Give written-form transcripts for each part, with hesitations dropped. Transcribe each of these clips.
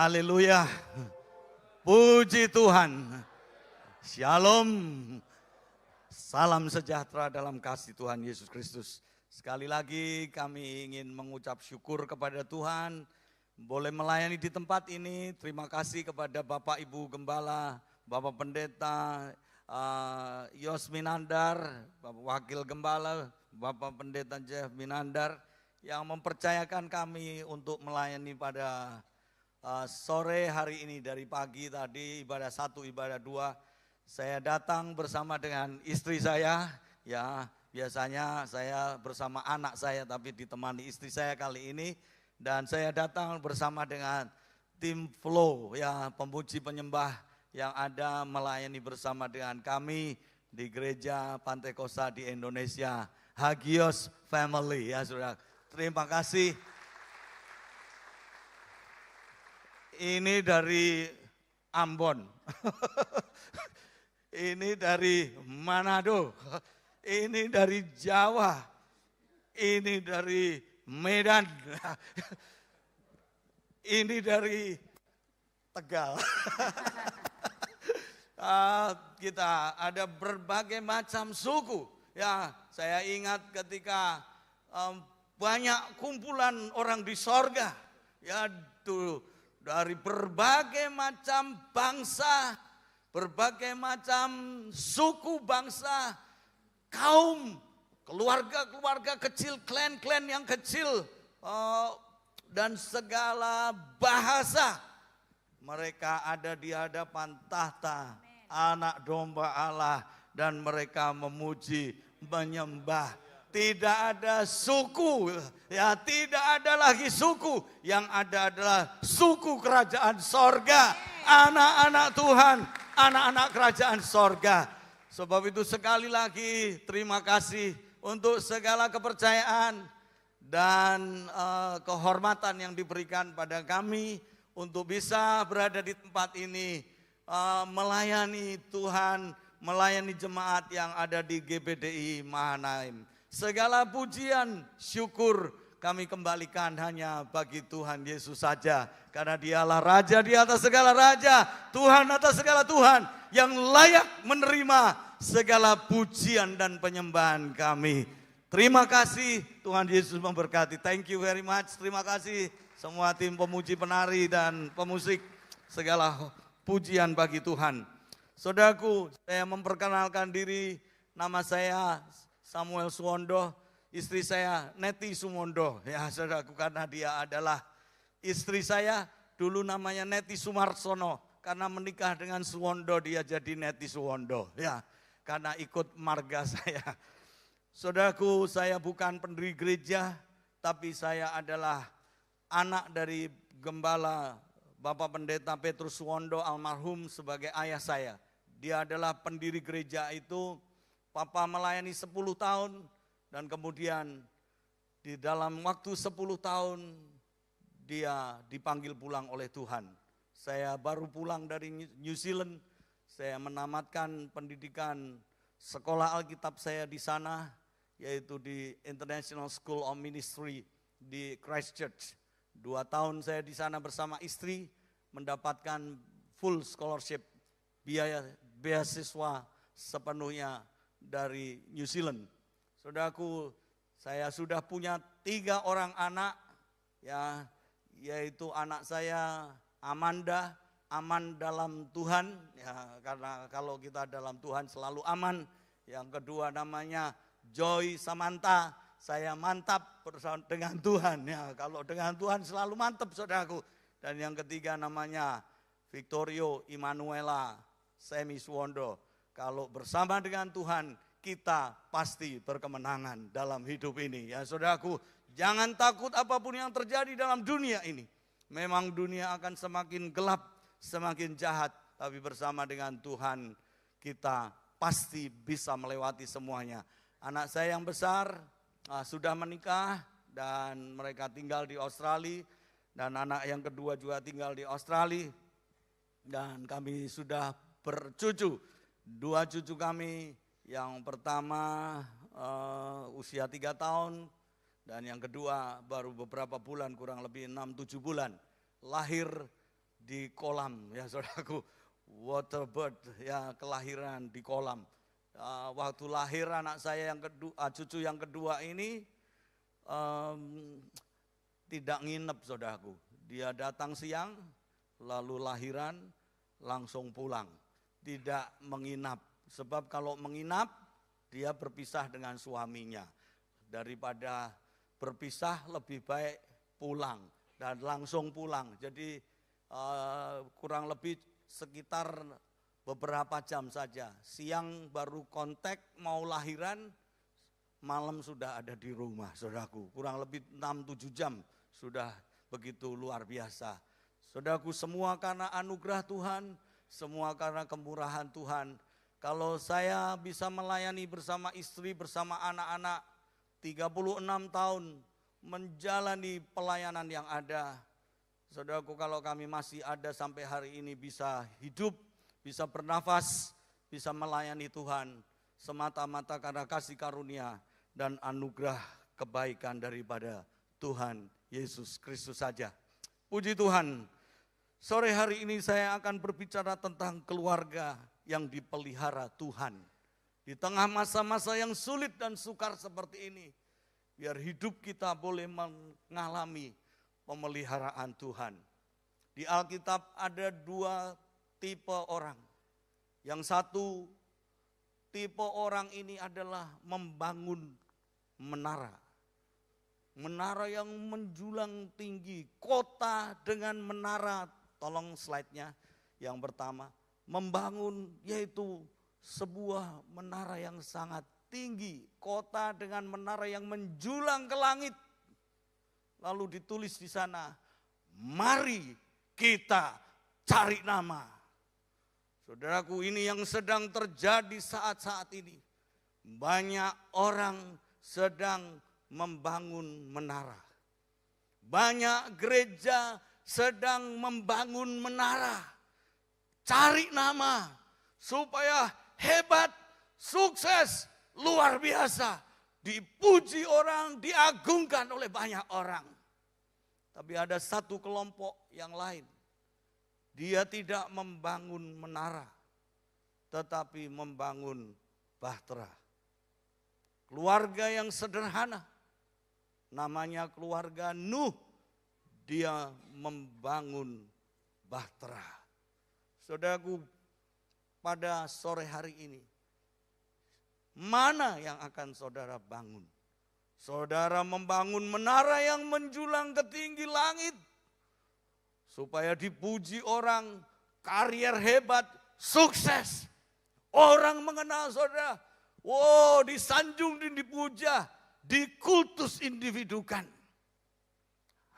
Haleluya. Puji Tuhan. Shalom. Salam sejahtera dalam kasih Tuhan Yesus Kristus. Sekali lagi kami ingin mengucap syukur kepada Tuhan. Boleh melayani di tempat ini. Terima kasih kepada Bapak Ibu Gembala, Bapak Pendeta Yos Minandar, Bapak Wakil Gembala, Bapak Pendeta Jeff Minandar yang mempercayakan kami untuk melayani pada sore hari ini. Dari pagi tadi ibadah 1, ibadah 2, saya datang bersama dengan istri saya. Ya, biasanya saya bersama anak saya, tapi ditemani istri saya kali ini. Dan saya datang bersama dengan tim Flow, ya, pemuji penyembah yang ada melayani bersama dengan kami di gereja Pantai Kosta di Indonesia, Hagios Family, ya saudara. Terima kasih. Ini dari Ambon, ini dari Manado, ini dari Jawa, ini dari Medan, ini dari Tegal. Kita ada berbagai macam suku. Ya, saya ingat ketika banyak kumpulan orang di sorga, ya tuh. Dari berbagai macam bangsa, berbagai macam suku bangsa, kaum, keluarga-keluarga kecil, klan-klan yang kecil, dan segala bahasa. Mereka ada di hadapan tahta anak domba Allah dan mereka memuji, menyembah. Tidak ada suku, ya tidak ada lagi suku, yang ada adalah suku kerajaan sorga, anak-anak Tuhan, anak-anak kerajaan sorga. Sebab itu sekali lagi terima kasih untuk segala kepercayaan dan kehormatan yang diberikan pada kami untuk bisa berada di tempat ini, melayani Tuhan, melayani jemaat yang ada di GBDI Mahanaim. Segala pujian, syukur kami kembalikan hanya bagi Tuhan Yesus saja. Karena dialah Raja di atas segala Raja, Tuhan atas segala Tuhan, yang layak menerima segala pujian dan penyembahan kami. Terima kasih, Tuhan Yesus memberkati. Thank you very much, terima kasih semua tim pemuji, penari dan pemusik. Segala pujian bagi Tuhan. Saudaraku, saya memperkenalkan diri, nama saya Samuel Suwondo, istri saya Neti Suwondo, ya saudaraku, karena dia adalah istri saya. Dulu namanya Neti Sumarsono, karena menikah dengan Suwondo dia jadi Neti Suwondo, ya karena ikut marga saya. Saudaraku, saya bukan pendiri gereja, tapi saya adalah anak dari Gembala Bapak Pendeta Petrus Suwondo almarhum sebagai ayah saya. Dia adalah pendiri gereja itu. Papa melayani 10 tahun dan kemudian di dalam waktu 10 tahun dia dipanggil pulang oleh Tuhan. Saya baru pulang dari New Zealand, saya menamatkan pendidikan sekolah Alkitab saya di sana, yaitu di International School of Ministry di Christchurch. 2 tahun saya di sana bersama istri, mendapatkan full scholarship, biaya beasiswa sepenuhnya dari New Zealand. Saudaraku, saya sudah punya 3 orang anak, ya, yaitu anak saya Amanda, aman dalam Tuhan, ya, karena kalau kita dalam Tuhan selalu aman. Yang kedua namanya Joy Samantha, saya mantap bersama dengan Tuhan, ya, kalau dengan Tuhan selalu mantap, saudaraku. Dan yang ketiga namanya Victorio Immanuela Semi Suwondo. Kalau bersama dengan Tuhan, kita pasti berkemenangan dalam hidup ini. Ya saudaraku, jangan takut apapun yang terjadi dalam dunia ini. Memang dunia akan semakin gelap, semakin jahat. Tapi bersama dengan Tuhan, kita pasti bisa melewati semuanya. Anak saya yang besar sudah menikah dan mereka tinggal di Australia. Dan anak yang kedua juga tinggal di Australia. Dan kami sudah bercucu. 2 cucu kami, yang pertama usia 3 tahun dan yang kedua baru beberapa bulan, kurang lebih 6-7 bulan. Lahir di kolam ya saudaraku. Waterbird ya, kelahiran di kolam. Waktu lahir anak saya yang kedua, cucu yang kedua ini tidak nginep saudaraku. Dia datang siang lalu lahiran langsung pulang. Tidak menginap. Sebab kalau menginap dia berpisah dengan suaminya. Daripada berpisah lebih baik pulang dan langsung pulang. Jadi kurang lebih sekitar beberapa jam saja. Siang baru kontak mau lahiran, malam sudah ada di rumah saudaraku. Kurang lebih 6-7 jam sudah begitu luar biasa. Saudaraku, semua karena anugerah Tuhan, semua karena kemurahan Tuhan. Kalau saya bisa melayani bersama istri, bersama anak-anak 36 tahun menjalani pelayanan yang ada. Saudaraku, kalau kami masih ada sampai hari ini bisa hidup, bisa bernafas, bisa melayani Tuhan semata-mata karena kasih karunia dan anugerah kebaikan daripada Tuhan Yesus Kristus saja. Puji Tuhan, sore hari ini saya akan berbicara tentang keluarga yang dipelihara Tuhan. Di tengah masa-masa yang sulit dan sukar seperti ini, biar hidup kita boleh mengalami pemeliharaan Tuhan. Di Alkitab ada 2 tipe orang. Yang satu tipe orang ini adalah membangun menara. Menara yang menjulang tinggi, kota dengan menara. Tolong slide-nya yang pertama. Membangun yaitu sebuah menara yang sangat tinggi, kota dengan menara yang menjulang ke langit. Lalu ditulis di sana, mari kita cari nama. Saudaraku, ini yang sedang terjadi saat-saat ini. Banyak orang sedang membangun menara. Banyak gereja sedang membangun menara. Cari nama supaya hebat, sukses, luar biasa. Dipuji orang, diagungkan oleh banyak orang. Tapi ada satu kelompok yang lain. Dia tidak membangun menara, tetapi membangun bahtera. Keluarga yang sederhana, namanya keluarga Nuh. Dia membangun bahtera. Saudaraku, pada sore hari ini, mana yang akan saudara bangun? Saudara membangun menara yang menjulang ke tinggi langit, supaya dipuji orang, karier hebat, sukses. Orang mengenal saudara, wow, disanjung dan dipuja, dikultus individukan.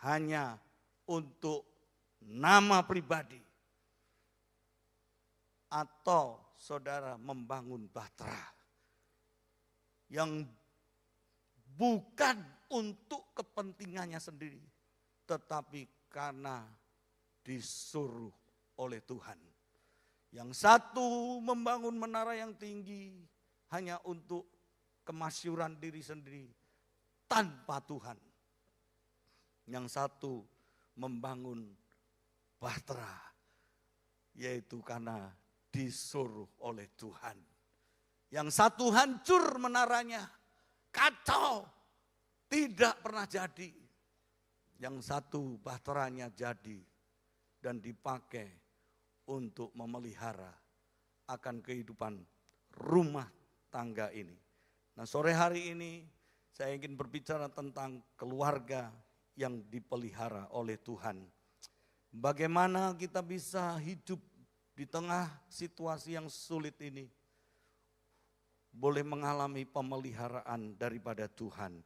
Hanya untuk nama pribadi. Atau saudara membangun bahtera yang bukan untuk kepentingannya sendiri, tetapi karena disuruh oleh Tuhan. Yang satu membangun menara yang tinggi hanya untuk kemasyuran diri sendiri tanpa Tuhan. Yang satu membangun bahtera, yaitu karena disuruh oleh Tuhan. Yang satu hancur menaranya, kacau, tidak pernah jadi. Yang satu bahteranya jadi dan dipakai untuk memelihara akan kehidupan rumah tangga ini. Nah, sore hari ini saya ingin berbicara tentang keluarga yang dipelihara oleh Tuhan. Bagaimana kita bisa hidup di tengah situasi yang sulit ini, boleh mengalami pemeliharaan daripada Tuhan.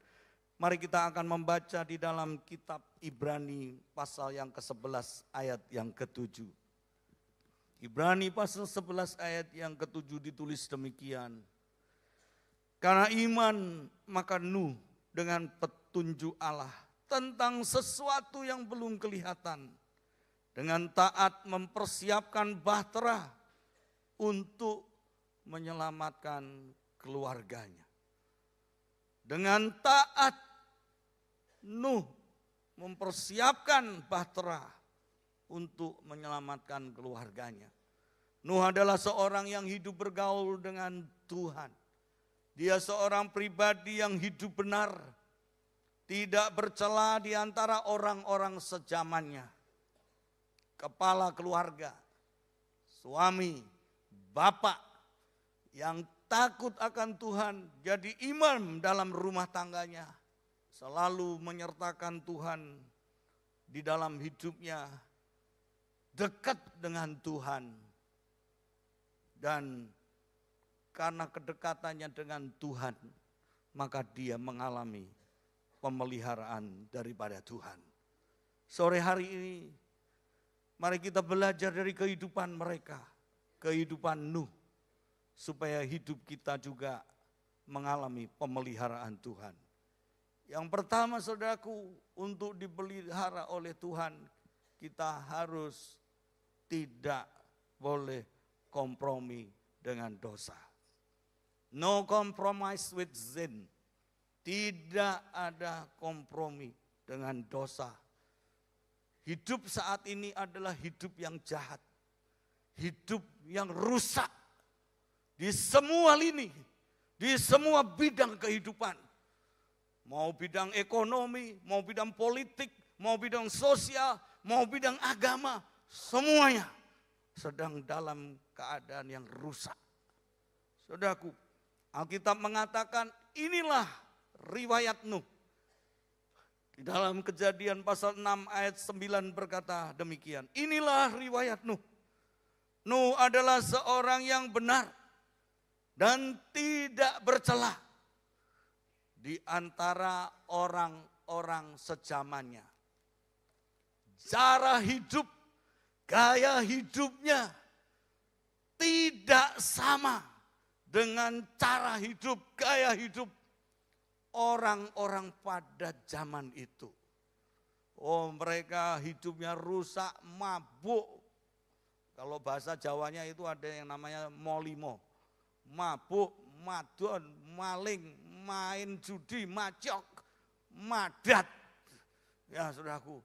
Mari kita akan membaca di dalam kitab Ibrani pasal yang ke-11 ayat yang ke-7. Ibrani pasal 11 ayat yang ke-7 ditulis demikian. Karena iman maka Nuh dengan petunjuk Allah tentang sesuatu yang belum kelihatan, dengan taat mempersiapkan bahtera untuk menyelamatkan keluarganya. Dengan taat Nuh mempersiapkan bahtera untuk menyelamatkan keluarganya. Nuh adalah seorang yang hidup bergaul dengan Tuhan. Dia seorang pribadi yang hidup benar, tidak bercela di antara orang-orang sezamannya. Kepala keluarga, suami, bapak yang takut akan Tuhan, jadi imam dalam rumah tangganya, selalu menyertakan Tuhan di dalam hidupnya, dekat dengan Tuhan. Dan karena kedekatannya dengan Tuhan, maka dia mengalami pemeliharaan daripada Tuhan. Sore hari ini, mari kita belajar dari kehidupan mereka, kehidupan Nuh, supaya hidup kita juga mengalami pemeliharaan Tuhan. Yang pertama, saudaraku, untuk dipelihara oleh Tuhan, kita harus tidak boleh kompromi dengan dosa. No compromise with sin. Tidak ada kompromi dengan dosa. Hidup saat ini adalah hidup yang jahat. Hidup yang rusak. Di semua lini, di semua bidang kehidupan. Mau bidang ekonomi, mau bidang politik, mau bidang sosial, mau bidang agama. Semuanya sedang dalam keadaan yang rusak. Saudaraku, Alkitab mengatakan inilah riwayat Nuh. Di dalam Kejadian pasal 6 ayat 9 berkata demikian. Inilah riwayat Nuh. Nuh adalah seorang yang benar dan tidak bercela di antara orang-orang sezamannya. Cara hidup, gaya hidupnya tidak sama dengan cara hidup, gaya hidup orang-orang pada zaman itu. Oh, mereka hidupnya rusak, mabuk. Kalau bahasa Jawanya itu ada yang namanya molimo. Mabuk, madon, maling, main judi, macok, madat. Ya, saudaraku,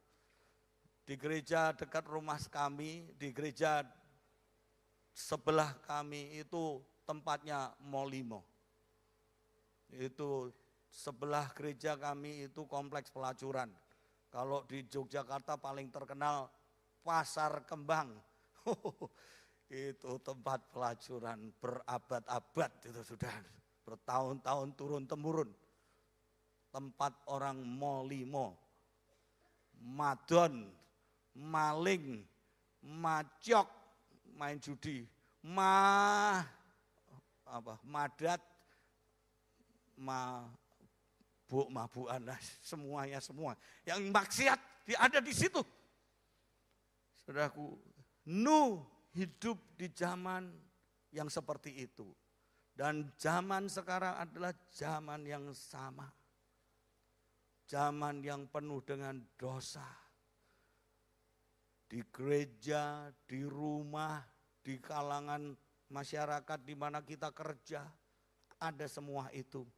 di gereja dekat rumah kami, di gereja sebelah kami itu tempatnya molimo. Itu sebelah gereja kami itu kompleks pelacuran. Kalau di Yogyakarta paling terkenal Pasar Kembang. Itu tempat pelacuran berabad-abad itu sudah, bertahun-tahun turun-temurun. Tempat orang molimo, madon, maling, macok, main judi, madat, mabuk-mabukan, semuanya semua. Yang maksiat ada di situ. Saudaraku, Nuh hidup di zaman yang seperti itu. Dan zaman sekarang adalah zaman yang sama. Zaman yang penuh dengan dosa. Di gereja, di rumah, di kalangan masyarakat di mana kita kerja, ada semua itu.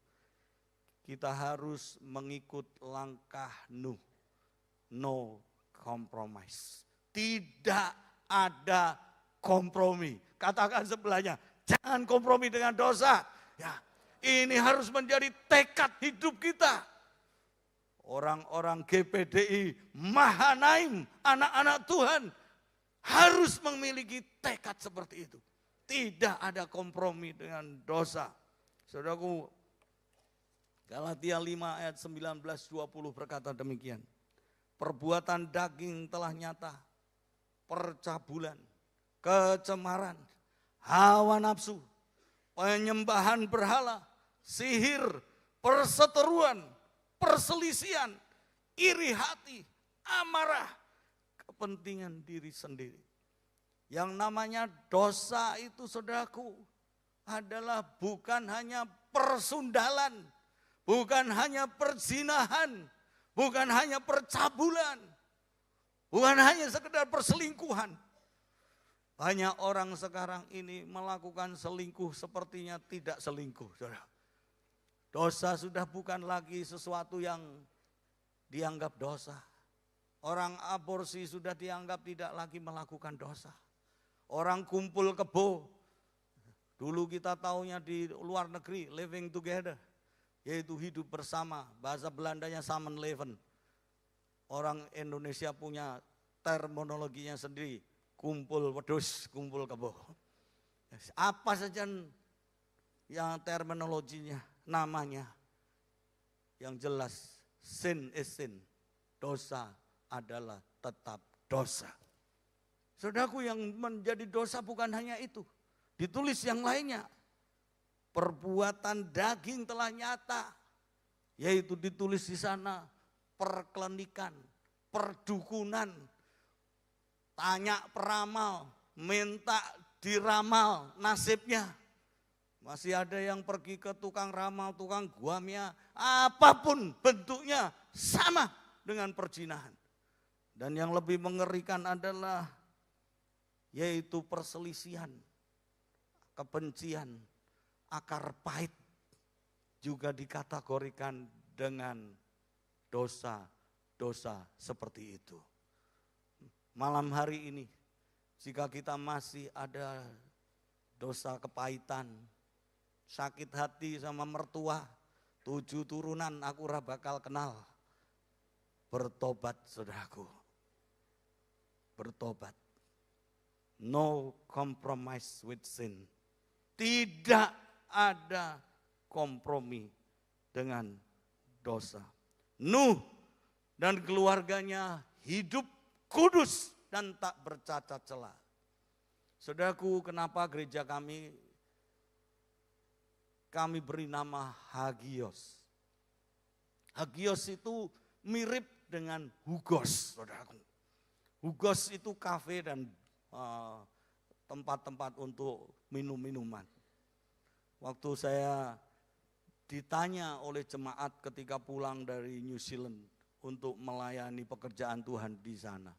Kita harus mengikut langkah Nuh. No compromise. Tidak ada kompromi. Katakan sebelahnya, jangan kompromi dengan dosa. Ya, ini harus menjadi tekad hidup kita. Orang-orang GPDI, Mahanaim, anak-anak Tuhan harus memiliki tekad seperti itu. Tidak ada kompromi dengan dosa. Saudaraku, Galatia 5 ayat 19-20 berkata demikian. Perbuatan daging telah nyata, percabulan, kecemaran, hawa nafsu, penyembahan berhala, sihir, perseteruan, perselisihan, iri hati, amarah, kepentingan diri sendiri. Yang namanya dosa itu, saudaraku, adalah bukan hanya persundalan, bukan hanya perzinahan, bukan hanya percabulan, bukan hanya sekedar perselingkuhan. Banyak orang sekarang ini melakukan selingkuh sepertinya tidak selingkuh. Saudara. Dosa sudah bukan lagi sesuatu yang dianggap dosa. Orang aborsi sudah dianggap tidak lagi melakukan dosa. Orang kumpul kebo, dulu kita taunya di luar negeri, living together, yaitu hidup bersama, bahasa Belandanya samenleven. Orang Indonesia punya terminologinya sendiri, kumpul wedhus, kumpul kebo. Apa saja yang terminologinya, namanya, yang jelas, sin is sin, dosa adalah tetap dosa. Saudaraku, yang menjadi dosa bukan hanya itu. Ditulis yang lainnya. Perbuatan daging telah nyata. Yaitu ditulis di sana perkelenikan, perdukunan, tanya peramal, minta diramal nasibnya. Masih ada yang pergi ke tukang ramal, tukang guamia, apapun bentuknya sama dengan perzinahan. Dan yang lebih mengerikan adalah yaitu perselisihan, kebencian, akar pahit juga dikategorikan dengan dosa-dosa seperti itu. Malam hari ini, jika kita masih ada dosa kepahitan, sakit hati sama mertua, 7 turunan aku ora bakal kenal. Bertobat saudaraku, bertobat. No compromise with sin. Tidak ada kompromi dengan dosa. Nuh dan keluarganya hidup kudus dan tak bercacat celah. Saudaraku, kenapa gereja kami beri nama Hagios. Hagios itu mirip dengan Hugos, saudaraku. Hugos itu kafe dan tempat-tempat untuk minum-minuman. Waktu saya ditanya oleh jemaat ketika pulang dari New Zealand untuk melayani pekerjaan Tuhan di sana,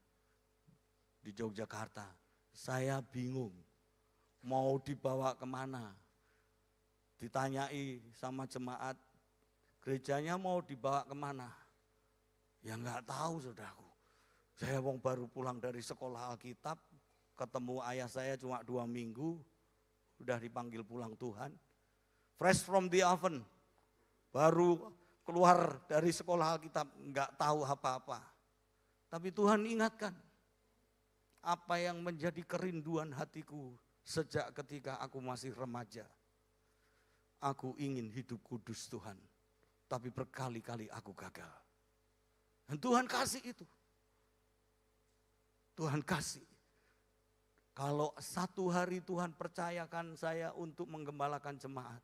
di Yogyakarta, saya bingung mau dibawa kemana. Ditanyai sama jemaat, gerejanya mau dibawa kemana? Ya enggak tahu saudaraku. Saya baru pulang dari sekolah Alkitab, ketemu ayah saya cuma 2 minggu, udah dipanggil pulang Tuhan. Fresh from the oven, baru keluar dari sekolah Alkitab, enggak tahu apa-apa. Tapi Tuhan ingatkan, apa yang menjadi kerinduan hatiku sejak ketika aku masih remaja. Aku ingin hidup kudus Tuhan, tapi berkali-kali aku gagal. Dan Tuhan kasih itu. Tuhan kasih. Kalau satu hari Tuhan percayakan saya untuk menggembalakan jemaat,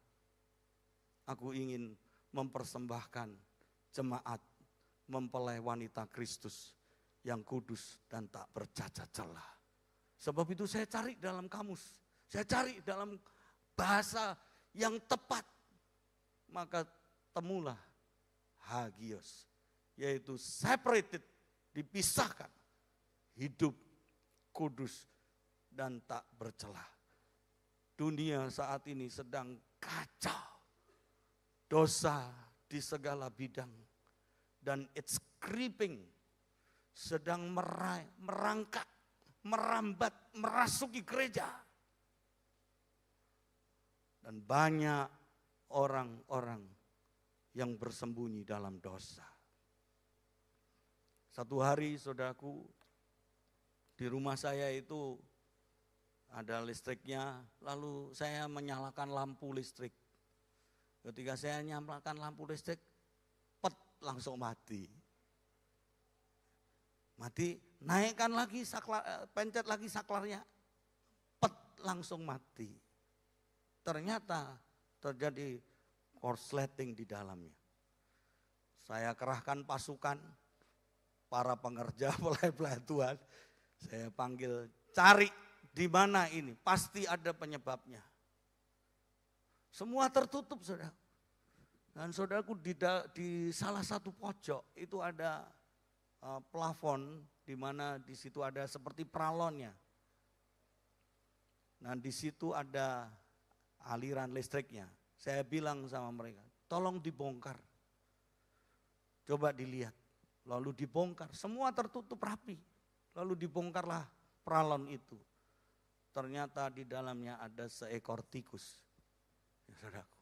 aku ingin mempersembahkan jemaat mempelai wanita Kristus yang kudus dan tak bercacat celah. Sebab itu saya cari dalam kamus, saya cari dalam bahasa yang tepat, maka temulah Hagios, yaitu separated, dipisahkan, hidup kudus dan tak bercelah. Dunia saat ini sedang kacau, dosa di segala bidang, dan it's creeping, sedang merangkak, merambat, merasuki gereja. Dan banyak orang-orang yang bersembunyi dalam dosa. Satu hari saudaraku, di rumah saya itu ada listriknya, lalu saya menyalakan lampu listrik. Ketika saya nyalakan lampu listrik, pet, langsung mati. Mati, naikkan lagi pencet lagi saklarnya, pet, langsung mati. Ternyata terjadi korsleting di dalamnya. Saya kerahkan pasukan, para pengerja pelai-pelai Tuhan, saya panggil, cari di mana ini, pasti ada penyebabnya. Semua tertutup saudara. Dan saudaraku di salah satu pojok itu ada plafon, di mana di situ ada seperti pralonnya. Nah di situ ada aliran listriknya. Saya bilang sama mereka, tolong dibongkar. Coba dilihat. Lalu dibongkar, semua tertutup rapi. Lalu dibongkarlah pralon itu. Ternyata di dalamnya ada seekor tikus. Ya, saudaraku.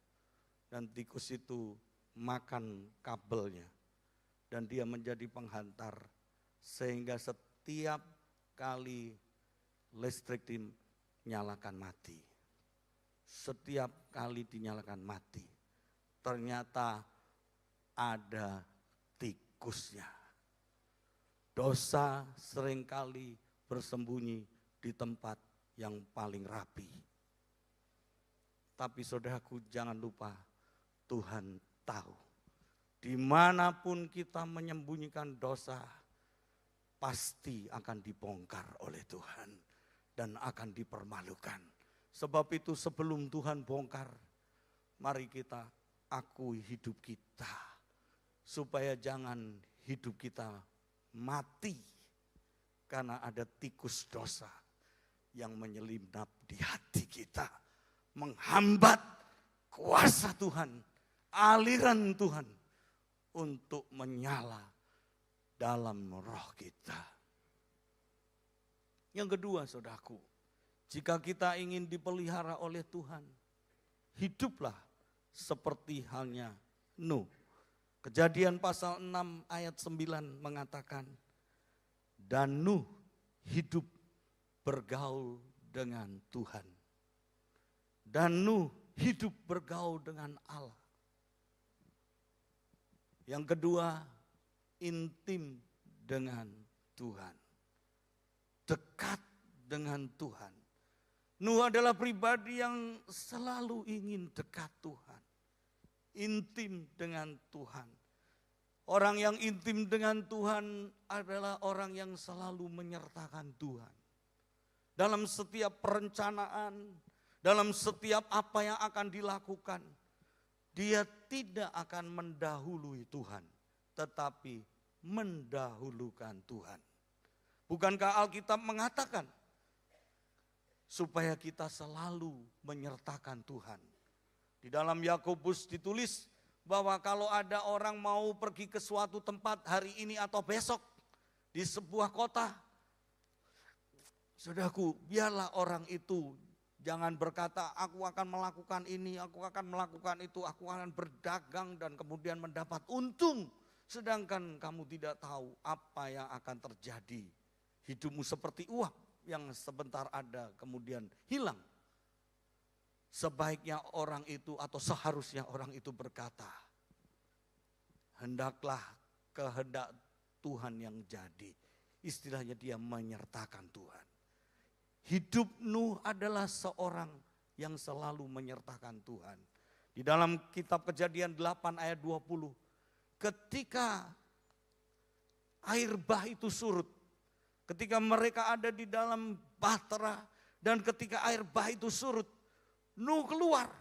Dan tikus itu makan kabelnya. Dan dia menjadi penghantar. Sehingga setiap kali listrik dinyalakan mati. Setiap kali dinyalakan mati. Ternyata ada tikusnya. Dosa seringkali bersembunyi di tempat yang paling rapi. Tapi saudaraku, jangan lupa Tuhan tahu. Dimanapun kita menyembunyikan dosa, pasti akan dibongkar oleh Tuhan dan akan dipermalukan. Sebab itu sebelum Tuhan bongkar, mari kita akui hidup kita. Supaya jangan hidup kita mati karena ada tikus dosa yang menyelinap di hati kita, menghambat kuasa Tuhan, aliran Tuhan untuk menyala dalam roh kita. Yang kedua, saudaraku, jika kita ingin dipelihara oleh Tuhan, hiduplah seperti halnya Nuh. Kejadian pasal 6 ayat 9 mengatakan, dan Nuh hidup bergaul dengan Tuhan. Dan Nuh hidup bergaul dengan Allah. Yang kedua, intim dengan Tuhan. Dekat dengan Tuhan. Nuh adalah pribadi yang selalu ingin dekat Tuhan. Intim dengan Tuhan. Orang yang intim dengan Tuhan adalah orang yang selalu menyertakan Tuhan. Dalam setiap perencanaan, dalam setiap apa yang akan dilakukan, dia tidak akan mendahului Tuhan, tetapi mendahulukan Tuhan. Bukankah Alkitab mengatakan supaya kita selalu menyertakan Tuhan? Di dalam Yakobus ditulis bahwa kalau ada orang mau pergi ke suatu tempat hari ini atau besok di sebuah kota, saudaraku, biarlah orang itu jangan berkata aku akan melakukan ini, aku akan melakukan itu, aku akan berdagang dan kemudian mendapat untung. Sedangkan kamu tidak tahu apa yang akan terjadi. Hidupmu seperti uap yang sebentar ada kemudian hilang. Sebaiknya orang itu atau seharusnya orang itu berkata, hendaklah kehendak Tuhan yang jadi. Istilahnya dia menyertakan Tuhan. Hidup Nuh adalah seorang yang selalu menyertakan Tuhan. Di dalam kitab Kejadian 8 ayat 20, ketika air bah itu surut, ketika mereka ada di dalam bahtera dan ketika air bah itu surut, Nuh keluar.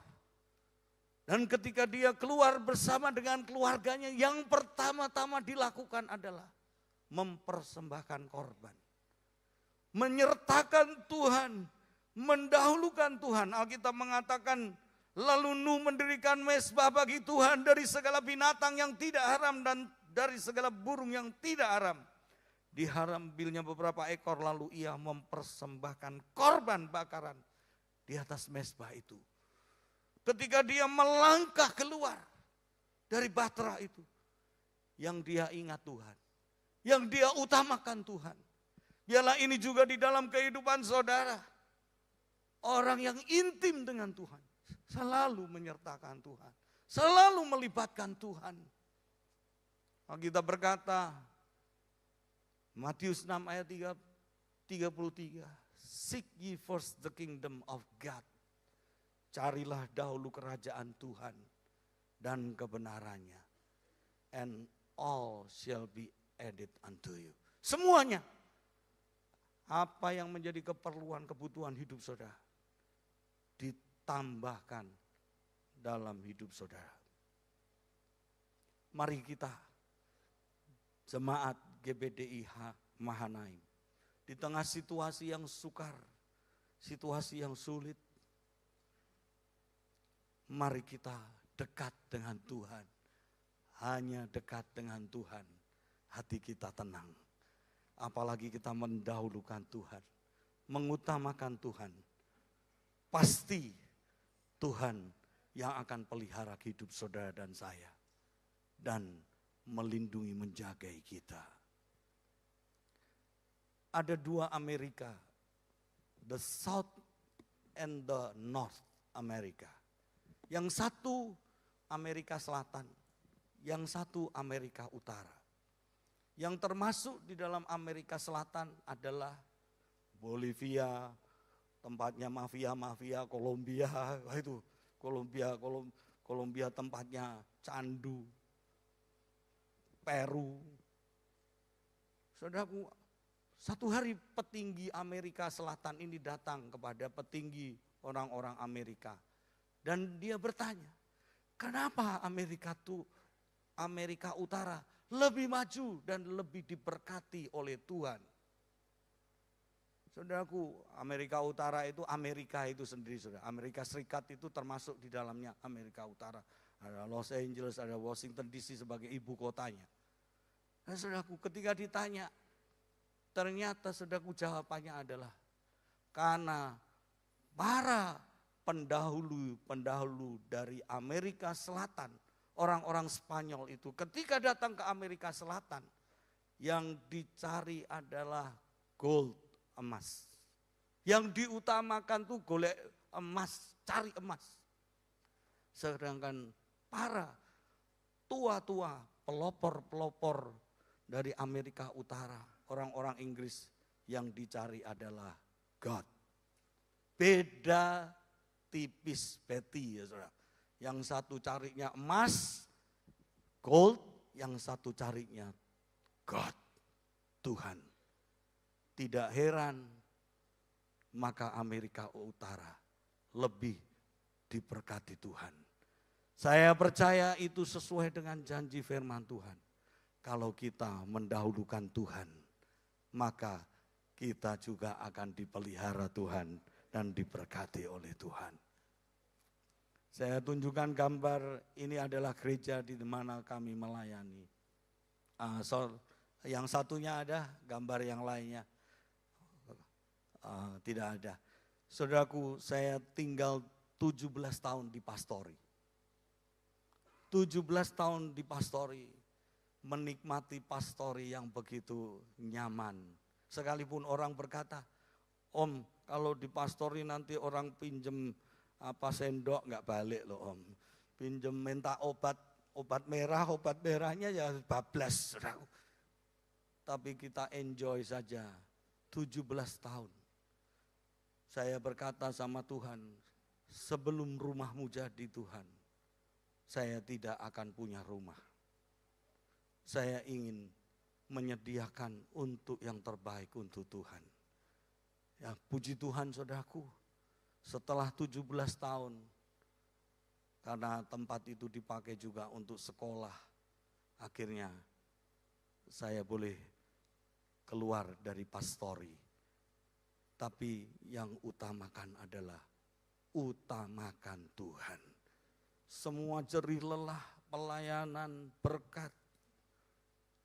Dan ketika dia keluar bersama dengan keluarganya, yang pertama-tama dilakukan adalah mempersembahkan korban. Menyertakan Tuhan, mendahulukan Tuhan. Alkitab mengatakan, lalu Nuh mendirikan mezbah bagi Tuhan dari segala binatang yang tidak haram dan dari segala burung yang tidak haram. Diharambilnya beberapa ekor, lalu ia mempersembahkan korban bakaran di atas mezbah itu. Ketika dia melangkah keluar dari bahtera itu, yang dia ingat Tuhan, yang dia utamakan Tuhan. Biarlah ini juga di dalam kehidupan saudara. Orang yang intim dengan Tuhan, selalu menyertakan Tuhan, selalu melibatkan Tuhan. Kita berkata, Matius 6 ayat 33, seek ye first the kingdom of God. Carilah dahulu kerajaan Tuhan dan kebenarannya. And all shall be added unto you. Semuanya. Apa yang menjadi keperluan, kebutuhan hidup saudara, ditambahkan dalam hidup saudara. Mari kita, jemaat GBDIH Mahanaim, di tengah situasi yang sukar, situasi yang sulit, mari kita dekat dengan Tuhan. Hanya dekat dengan Tuhan hati kita tenang. Apalagi kita mendahulukan Tuhan, mengutamakan Tuhan. Pasti Tuhan yang akan pelihara hidup saudara dan saya. Dan melindungi, menjagai kita. Ada dua Amerika, the South and the North America. Yang satu Amerika Selatan, yang satu Amerika Utara. Yang termasuk di dalam Amerika Selatan adalah Bolivia, tempatnya mafia, Kolombia, itu Kolombia tempatnya candu, Peru. Saudaraku, satu hari petinggi Amerika Selatan ini datang kepada petinggi orang-orang Amerika. Dan dia bertanya, kenapa Amerika Utara lebih maju dan lebih diberkati oleh Tuhan? Saudaraku, Amerika Utara itu Amerika itu sendiri, saudara. Amerika Serikat itu termasuk di dalamnya Amerika Utara. Ada Los Angeles, ada Washington DC sebagai ibu kotanya. Dan saudaraku, ketika ditanya, ternyata saudaraku jawabannya adalah karena para pendahulu dari Amerika Selatan, orang-orang Spanyol itu ketika datang ke Amerika Selatan, yang dicari adalah gold, emas. Yang diutamakan tuh golek emas, cari emas. Sedangkan para tua-tua, pelopor-pelopor dari Amerika Utara, orang-orang Inggris, yang dicari adalah God. Beda tipis peti ya saudara. Yang satu carinya emas, gold, yang satu carinya God, Tuhan. Tidak heran maka Amerika Utara lebih diberkati Tuhan. Saya percaya itu sesuai dengan janji firman Tuhan. Kalau kita mendahulukan Tuhan, maka kita juga akan dipelihara Tuhan dan diberkati oleh Tuhan. Saya tunjukkan gambar, ini adalah gereja di mana kami melayani. Yang satunya ada, gambar yang lainnya tidak ada. Saudaraku, saya tinggal 17 tahun di pastori. 17 tahun di pastori, menikmati pastori yang begitu nyaman. Sekalipun orang berkata, Om, kalau di pastori nanti orang pinjem sendok nggak balik loh Om. Pinjem minta obat merahnya ya bablas. Tapi kita enjoy saja 17 tahun. Saya berkata sama Tuhan, sebelum rumahmu jadi Tuhan, saya tidak akan punya rumah. Saya ingin menyediakan untuk yang terbaik untuk Tuhan. Ya, puji Tuhan saudaraku, setelah 17 tahun, karena tempat itu dipakai juga untuk sekolah, akhirnya saya boleh keluar dari pastori. Tapi yang utamakan adalah utamakan Tuhan. Semua jerih lelah, pelayanan, berkat,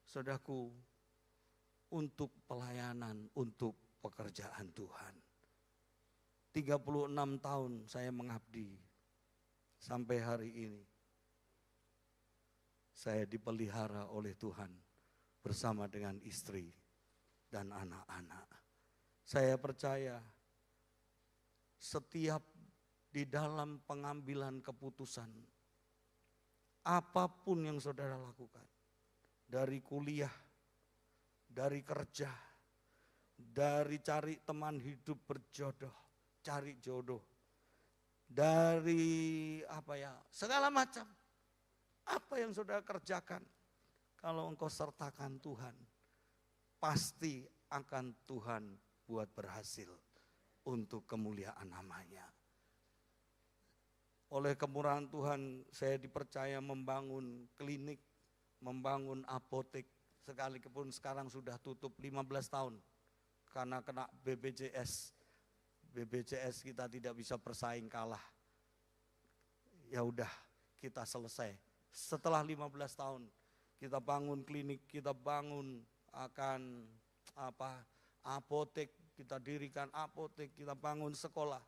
saudaraku, untuk pelayanan, untuk pekerjaan Tuhan. 36 tahun saya mengabdi sampai hari ini. Saya dipelihara oleh Tuhan bersama dengan istri dan anak-anak. Saya percaya setiap di dalam pengambilan keputusan, apapun yang saudara lakukan, dari kuliah, dari kerja, dari cari teman hidup berjodoh, cari jodoh, dari segala macam, apa yang saudara kerjakan, kalau engkau sertakan Tuhan, pasti akan Tuhan buat berhasil untuk kemuliaan namanya. Oleh kemurahan Tuhan, saya dipercaya membangun klinik, membangun apotek, sekalipun sekarang sudah tutup 15 tahun karena kena BPJS. BPJS kita tidak bisa bersaing, kalah. Ya udah, kita selesai. Setelah 15 tahun kita bangun klinik, kita bangun akan apotek, kita dirikan apotek, kita bangun sekolah.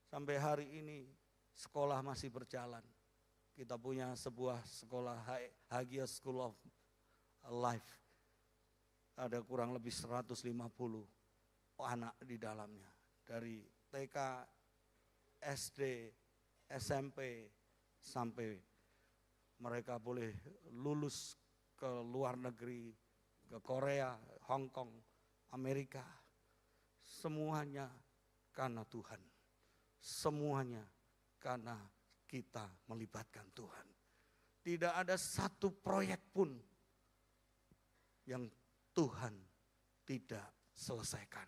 Sampai hari ini sekolah masih berjalan. Kita punya sebuah sekolah Hagia School of Life. Ada kurang lebih 150 anak di dalamnya. Dari TK, SD, SMP, sampai mereka boleh lulus ke luar negeri, ke Korea, Hong Kong, Amerika. Semuanya karena Tuhan. Semuanya karena kita melibatkan Tuhan. Tidak ada satu proyek pun yang Tuhan tidak selesaikan.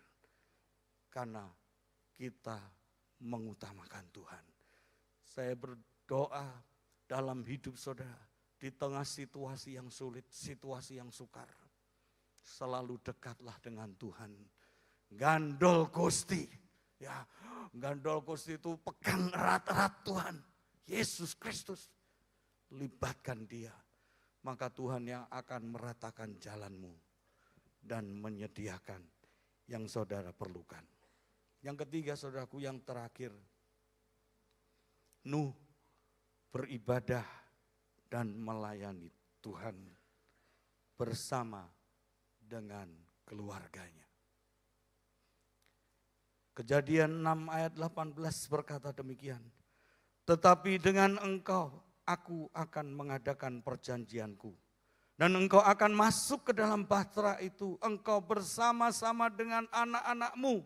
Karena kita mengutamakan Tuhan. Saya berdoa dalam hidup saudara, di tengah situasi yang sulit, situasi yang sukar, selalu dekatlah dengan Tuhan. Gandol Gusti, ya, gandol Gusti itu pegang erat-erat Tuhan, Yesus Kristus. Libatkan dia, maka Tuhan yang akan meratakan jalanmu dan menyediakan yang saudara perlukan. Yang ketiga saudaraku, yang terakhir, Nuh beribadah dan melayani Tuhan bersama dengan keluarganya. Kejadian 6 ayat 18 berkata demikian. Tetapi dengan engkau aku akan mengadakan perjanjianku. Dan engkau akan masuk ke dalam bahtera itu. Engkau bersama-sama dengan anak-anakmu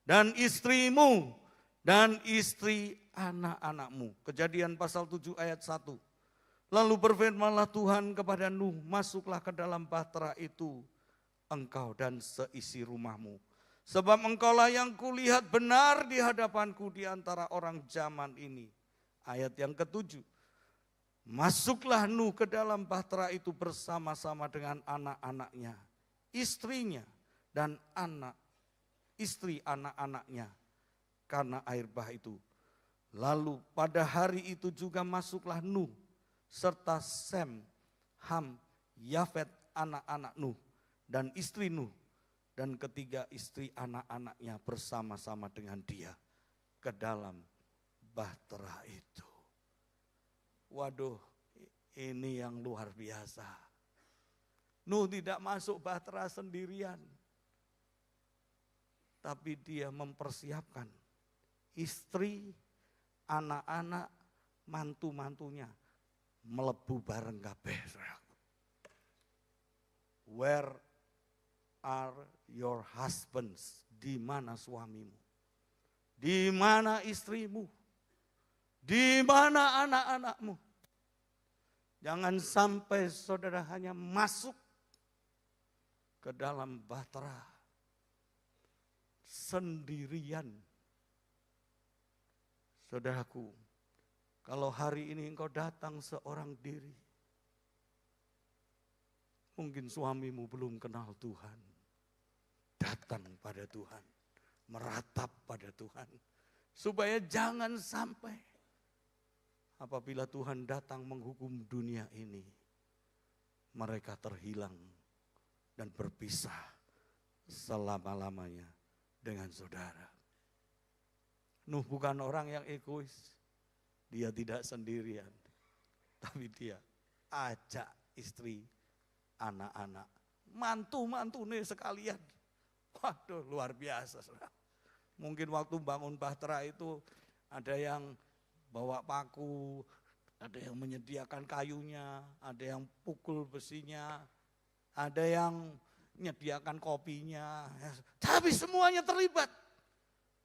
dan istrimu dan istri anak-anakmu. Kejadian pasal 7 ayat 1. Lalu berfirmanlah Tuhan kepada Nuh, masuklah ke dalam bahtera itu, engkau dan seisi rumahmu. Sebab engkaulah yang kulihat benar di hadapanku di antara orang zaman ini. Ayat yang ketujuh. Masuklah Nuh ke dalam bahtera itu bersama-sama dengan anak-anaknya, istrinya dan istri anak-anaknya. Karena air bah itu. Lalu pada hari itu juga masuklah Nuh serta Sem, Ham, Yafet anak-anak Nuh dan istri Nuh dan ketiga istri anak-anaknya bersama-sama dengan dia ke dalam bahtera itu. Waduh, ini yang luar biasa. Nuh tidak masuk bahtera sendirian, tapi dia mempersiapkan istri, anak-anak, mantu-mantunya melebu bareng kabeh. Where are your husbands? Di mana suamimu? Di mana istrimu? Di mana anak-anakmu? Jangan sampai saudara hanya masuk ke dalam bahtera sendirian. Saudaraku, kalau hari ini engkau datang seorang diri, mungkin suamimu belum kenal Tuhan. Datang pada Tuhan, meratap pada Tuhan. Supaya jangan sampai apabila Tuhan datang menghukum dunia ini, mereka terhilang dan berpisah selama-lamanya dengan saudara. Nuh bukan orang yang egois. Dia tidak sendirian. Tapi dia ajak istri, anak-anak, mantu-mantune sekalian. Waduh, luar biasa. Saudara. Mungkin waktu bangun bahtera itu ada yang bawa paku, ada yang menyediakan kayunya, ada yang pukul besinya, ada yang menyediakan kopinya. Tapi semuanya terlibat.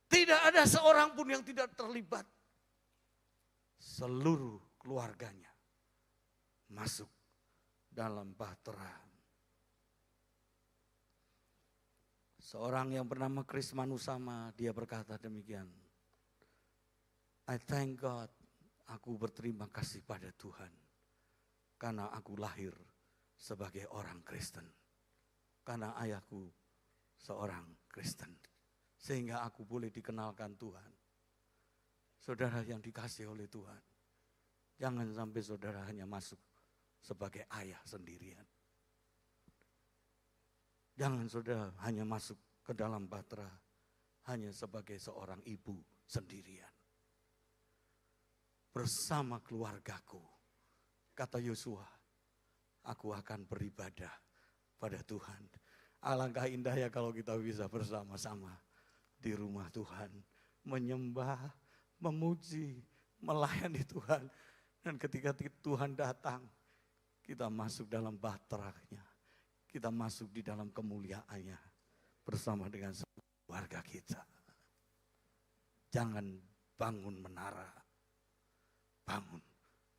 Tidak ada seorang pun yang tidak terlibat. Seluruh keluarganya masuk dalam bahtera. Seorang yang bernama Chris Manusama, dia berkata demikian. I thank God, aku berterima kasih pada Tuhan. Karena aku lahir sebagai orang Kristen. Karena ayahku seorang Kristen. Sehingga aku boleh dikenalkan Tuhan. Saudara yang dikasih oleh Tuhan. Jangan sampai saudara hanya masuk sebagai ayah sendirian. Jangan saudara hanya masuk ke dalam bahtera hanya sebagai seorang ibu sendirian. Bersama keluargaku, kata Yosua, aku akan beribadah pada Tuhan. Alangkah indah ya kalau kita bisa bersama-sama di rumah Tuhan, menyembah, memuji, melayani Tuhan. Dan ketika Tuhan datang, kita masuk dalam bahteranya, kita masuk di dalam kemuliaannya bersama dengan keluarga kita. Jangan bangun menara, bangun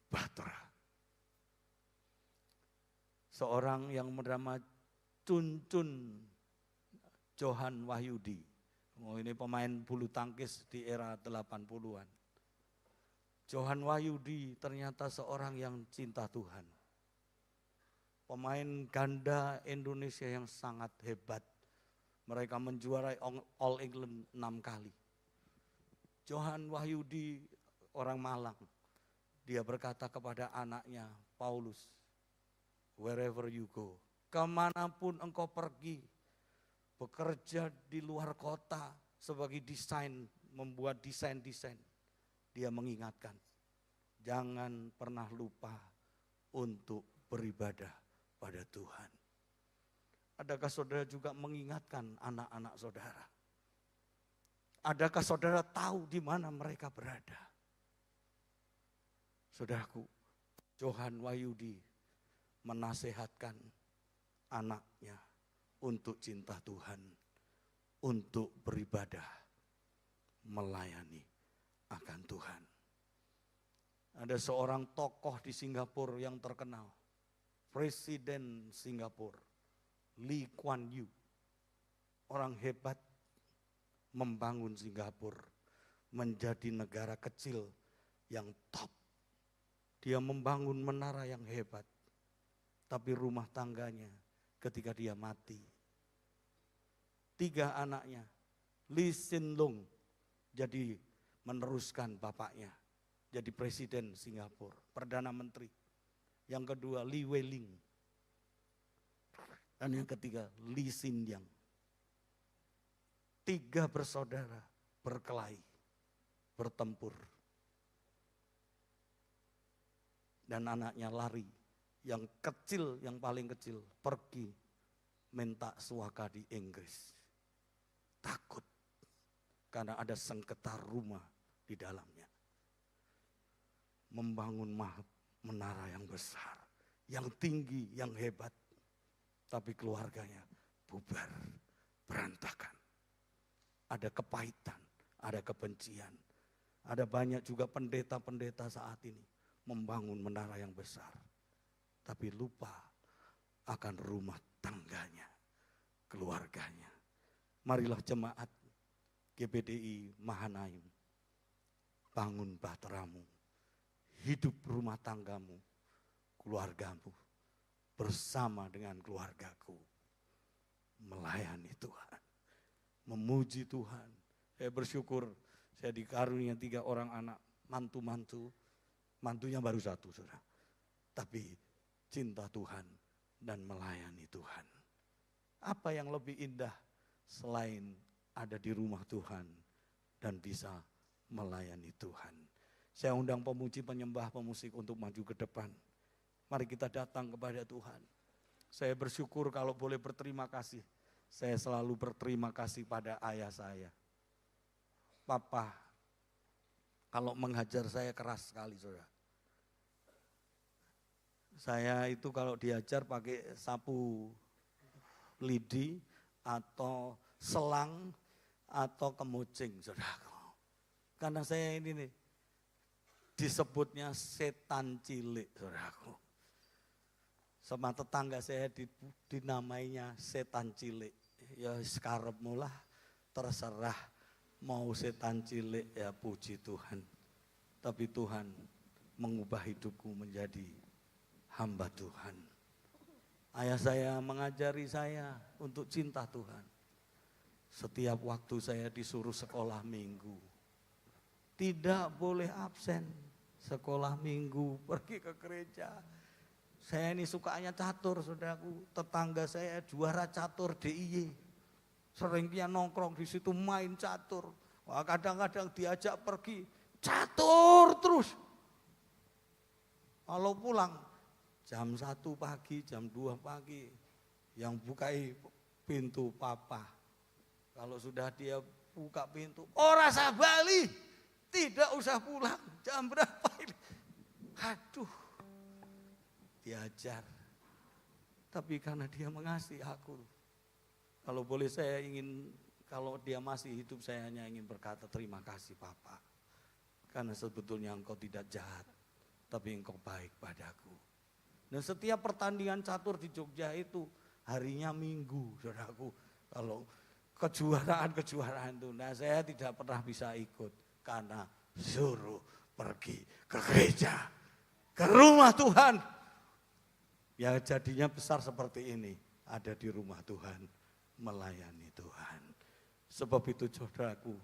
bahtera. Seorang yang bernama Chun Johan Wahyudi. Ini pemain bulu tangkis di era 80-an. Johan Wahyudi ternyata seorang yang cinta Tuhan. Pemain ganda Indonesia yang sangat hebat. Mereka menjuarai All England 6 kali. Johan Wahyudi orang Malang. Dia berkata kepada anaknya Paulus, wherever you go, kemanapun engkau pergi, bekerja di luar kota sebagai desain, membuat desain-desain. Dia mengingatkan, jangan pernah lupa untuk beribadah pada Tuhan. Adakah saudara juga mengingatkan anak-anak saudara? Adakah saudara tahu di mana mereka berada? Saudaraku, Johan Wahyudi menasehatkan anaknya untuk cinta Tuhan, untuk beribadah, melayani akan Tuhan. Ada seorang tokoh di Singapura yang terkenal, Presiden Singapura, Lee Kuan Yew, orang hebat, membangun Singapura menjadi negara kecil yang top. Dia membangun menara yang hebat, tapi rumah tangganya ketika dia mati, 3 anaknya, Lee Hsien Loong jadi meneruskan bapaknya, jadi presiden Singapura, perdana menteri. Yang kedua Lee Wei Ling, dan yang ketiga Lee Hsien Loong. 3 bersaudara berkelahi, bertempur. Dan anaknya lari, yang kecil, yang paling kecil, pergi minta suaka di Inggris. Takut, karena ada sengketa rumah di dalamnya. Membangun menara yang besar, yang tinggi, yang hebat. Tapi keluarganya bubar, berantakan. Ada kepahitan, ada kebencian. Ada banyak juga pendeta-pendeta saat ini membangun menara yang besar, tapi lupa akan rumah tangganya, keluarganya. Marilah jemaat GBDI Mahanaim, bangun bahteramu, hidup rumah tanggamu, keluargamu, bersama dengan keluargaku, melayani Tuhan, memuji Tuhan. Saya bersyukur saya dikaruniai 3 orang anak, mantu-mantu. Mantunya baru 1, saudara. Tapi cinta Tuhan dan melayani Tuhan. Apa yang lebih indah selain ada di rumah Tuhan dan bisa melayani Tuhan. Saya undang pemuji, penyembah, pemusik untuk maju ke depan. Mari kita datang kepada Tuhan. Saya bersyukur kalau boleh berterima kasih. Saya selalu berterima kasih pada ayah saya. Papa, kalau menghajar saya keras sekali, saudara. Saya itu kalau diajar pakai sapu lidi atau selang atau kemucing, saudara. Karena saya ini nih disebutnya setan cilik, saudaraku. Sama tetangga saya dinamainya setan cilik. Ya sekarepmu lah, terserah mau setan cilik, ya puji Tuhan. Tapi Tuhan mengubah hidupku menjadi hamba Tuhan. Ayah saya mengajari saya untuk cinta Tuhan. Setiap waktu saya disuruh sekolah minggu, tidak boleh absen. Sekolah minggu, pergi ke gereja. Saya ini sukanya catur, saudaraku. Tetangga saya juara catur DIY. Seringnya nongkrong di situ main catur. Wah, kadang-kadang diajak pergi, catur terus. Kalau pulang jam 1 pagi, jam 2 pagi, yang bukai pintu papa. Kalau sudah dia buka pintu, ora usah bali, tidak usah pulang. Jam berapa ini? Aduh, diajar. Tapi karena dia mengasihi aku. Kalau boleh saya ingin, kalau dia masih hidup saya hanya ingin berkata terima kasih papa. Karena sebetulnya engkau tidak jahat, tapi engkau baik padaku. Dan setiap pertandingan catur di Jogja itu harinya Minggu, saudaraku. Kalau kejuaraan itu, nah saya tidak pernah bisa ikut karena suruh pergi ke gereja, ke rumah Tuhan. Ya jadinya besar seperti ini, ada di rumah Tuhan, melayani Tuhan. Sebab itu saudaraku,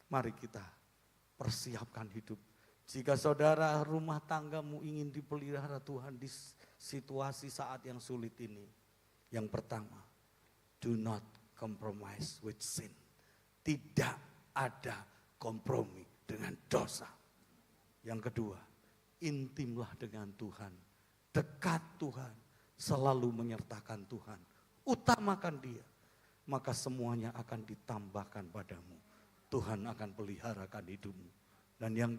mari kita persiapkan hidup. Jika saudara rumah tanggamu ingin dipelihara Tuhan di situasi saat yang sulit ini, yang pertama, do not compromise with sin. Tidak ada kompromi dengan dosa. Yang kedua, intimlah dengan Tuhan, dekat Tuhan, selalu menyertakan Tuhan, utamakan Dia, maka semuanya akan ditambahkan padamu. Tuhan akan peliharakan hidupmu. Dan yang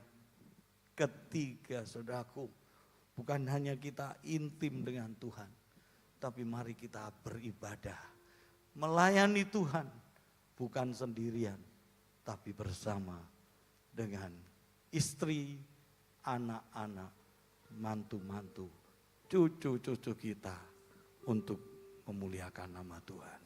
ketiga, saudaraku, bukan hanya kita intim dengan Tuhan, tapi mari kita beribadah, melayani Tuhan, bukan sendirian, tapi bersama dengan istri, anak-anak, mantu-mantu, cucu-cucu kita untuk memuliakan nama Tuhan.